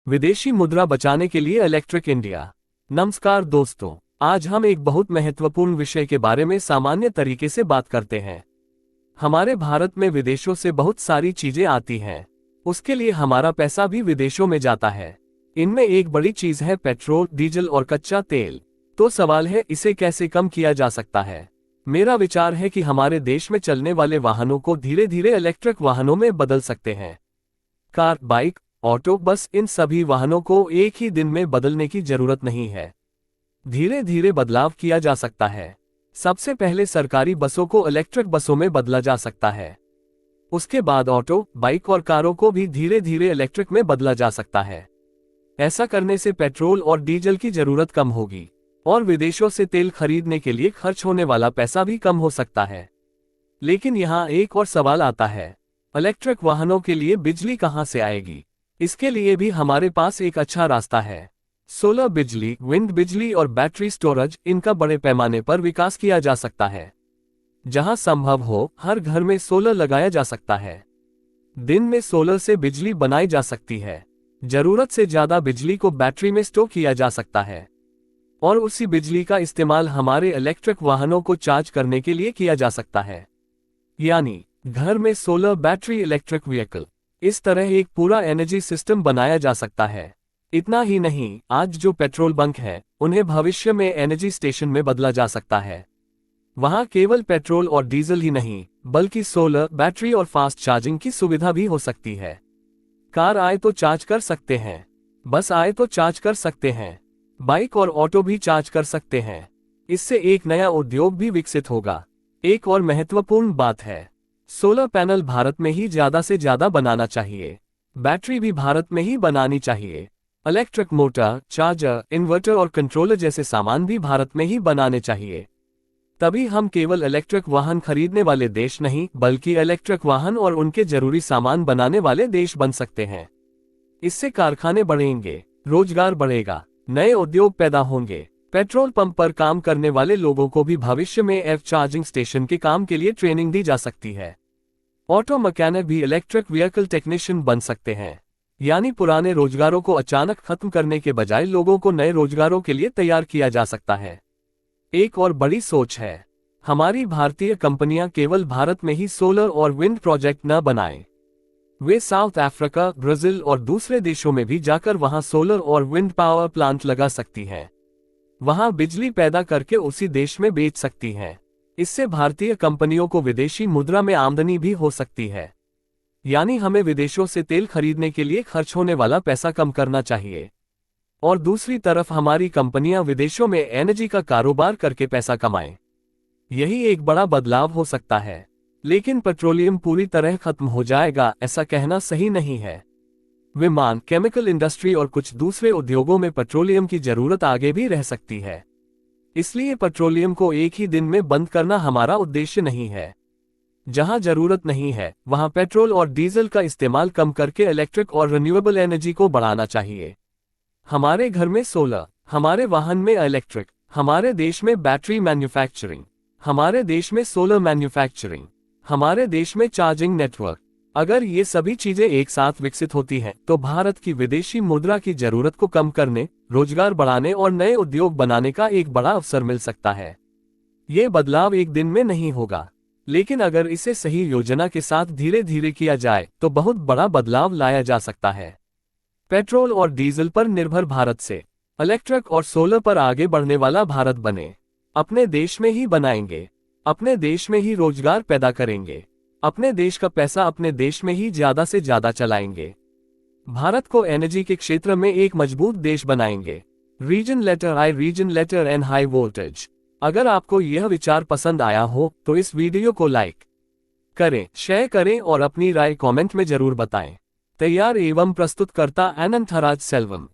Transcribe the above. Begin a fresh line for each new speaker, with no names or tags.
विदेशी मुद्रा बचाने के लिए इलेक्ट्रिक इंडिया। नमस्कार दोस्तों, आज हम एक बहुत महत्वपूर्ण विषय के बारे में सामान्य तरीके से बात करते हैं। हमारे भारत में विदेशों से बहुत सारी चीजें आती हैं। उसके लिए हमारा पैसा भी विदेशों में जाता है। इनमें एक बड़ी चीज है पेट्रोल, डीजल और कच्चा तेल। तो सवाल है, इसे कैसे कम किया जा सकता है। मेरा विचार है कि हमारे देश में चलने वाले वाहनों को धीरे धीरे इलेक्ट्रिक वाहनों में बदल सकते हैं। कार, बाइक, ऑटो, बस, इन सभी वाहनों को एक ही दिन में बदलने की जरूरत नहीं है। धीरे धीरे बदलाव किया जा सकता है। सबसे पहले सरकारी बसों को इलेक्ट्रिक बसों में बदला जा सकता है। उसके बाद ऑटो, बाइक और कारों को भी धीरे धीरे इलेक्ट्रिक में बदला जा सकता है। ऐसा करने से पेट्रोल और डीजल की जरूरत कम होगी और विदेशों से तेल खरीदने के लिए खर्च होने वाला पैसा भी कम हो सकता है। लेकिन यहाँ एक और सवाल आता है, इलेक्ट्रिक वाहनों के लिए बिजली कहाँ से आएगी। इसके लिए भी हमारे पास एक अच्छा रास्ता है। सोलर बिजली, विंड बिजली और बैटरी स्टोरेज, इनका बड़े पैमाने पर विकास किया जा सकता है। जहां संभव हो, हर घर में सोलर लगाया जा सकता है। दिन में सोलर से बिजली बनाई जा सकती है। जरूरत से ज्यादा बिजली को बैटरी में स्टोर किया जा सकता है और उसी बिजली का इस्तेमाल हमारे इलेक्ट्रिक वाहनों को चार्ज करने के लिए किया जा सकता है। यानी घर में सोलर बैटरी इलेक्ट्रिक व्हीकल, इस तरह एक पूरा एनर्जी सिस्टम बनाया जा सकता है। इतना ही नहीं, आज जो पेट्रोल बंक है, उन्हें भविष्य में एनर्जी स्टेशन में बदला जा सकता है। वहां केवल पेट्रोल और डीजल ही नहीं, बल्कि सोलर, बैटरी और फास्ट चार्जिंग की सुविधा भी हो सकती है। कार आए तो चार्ज कर सकते हैं, बस आए तो चार्ज कर सकते हैं, बाइक और ऑटो भी चार्ज कर सकते हैं। इससे एक नया उद्योग भी विकसित होगा। एक और महत्वपूर्ण बात है, सोलर पैनल भारत में ही ज्यादा से ज्यादा बनाना चाहिए। बैटरी भी भारत में ही बनानी चाहिए। इलेक्ट्रिक मोटर, चार्जर, इन्वर्टर और कंट्रोलर जैसे सामान भी भारत में ही बनाने चाहिए। तभी हम केवल इलेक्ट्रिक वाहन खरीदने वाले देश नहीं, बल्कि इलेक्ट्रिक वाहन और उनके जरूरी सामान बनाने वाले देश बन सकते हैं। इससे कारखाने बढ़ेंगे, रोजगार बढ़ेगा, नए उद्योग पैदा होंगे। पेट्रोल पंप पर काम करने वाले लोगों को भी भविष्य में एफ चार्जिंग स्टेशन के काम के लिए ट्रेनिंग दी जा सकती है। ऑटो मैकेनिक भी इलेक्ट्रिक व्हीकल टेक्नीशियन बन सकते हैं। यानी पुराने रोजगारों को अचानक खत्म करने के बजाय लोगों को नए रोजगारों के लिए तैयार किया जा सकता है। एक और बड़ी सोच है, हमारी भारतीय कंपनियां केवल भारत में ही सोलर और विंड प्रोजेक्ट न बनाएं। वे साउथ अफ्रीका, ब्राजील और दूसरे देशों में भी जाकर वहां सोलर और विंड पावर प्लांट लगा सकती हैं। वहां बिजली पैदा करके उसी देश में बेच सकती हैं। इससे भारतीय कंपनियों को विदेशी मुद्रा में आमदनी भी हो सकती है। यानी हमें विदेशों से तेल खरीदने के लिए खर्च होने वाला पैसा कम करना चाहिए और दूसरी तरफ हमारी कंपनियां विदेशों में एनर्जी का कारोबार करके पैसा कमाएं। यही एक बड़ा बदलाव हो सकता है। लेकिन पेट्रोलियम पूरी तरह खत्म हो जाएगा, ऐसा कहना सही नहीं है। विमान, केमिकल इंडस्ट्री और कुछ दूसरे उद्योगों में पेट्रोलियम की जरूरत आगे भी रह सकती है। इसलिए पेट्रोलियम को एक ही दिन में बंद करना हमारा उद्देश्य नहीं है। जहां जरूरत नहीं है, वहां पेट्रोल और डीजल का इस्तेमाल कम करके इलेक्ट्रिक और रिन्यूएबल एनर्जी को बढ़ाना चाहिए। हमारे घर में सोलर, हमारे वाहन में इलेक्ट्रिक, हमारे देश में बैटरी मैन्युफैक्चरिंग, हमारे देश में सोलर मैन्युफैक्चरिंग, हमारे देश में चार्जिंग नेटवर्क। अगर ये सभी चीजें एक साथ विकसित होती हैं, तो भारत की विदेशी मुद्रा की जरूरत को कम करने, रोजगार बढ़ाने और नए उद्योग बनाने का एक बड़ा अवसर मिल सकता है। ये बदलाव एक दिन में नहीं होगा, लेकिन अगर इसे सही योजना के साथ धीरे धीरे किया जाए तो बहुत बड़ा बदलाव लाया जा सकता है। पेट्रोल और डीजल पर निर्भर भारत से इलेक्ट्रिक और सोलर पर आगे बढ़ने वाला भारत बने। अपने देश में ही बनाएंगे, अपने देश में ही रोजगार पैदा करेंगे, अपने देश का पैसा अपने देश में ही ज्यादा से ज्यादा चलाएंगे। भारत को एनर्जी के क्षेत्र में एक मजबूत देश बनाएंगे। Reason letter I, reason letter N, high voltage. अगर आपको यह विचार पसंद आया हो तो इस वीडियो को लाइक करें, शेयर करें और अपनी राय कमेंट में जरूर बताएं। तैयार एवं प्रस्तुत करता अनंत हराज सेल्वम।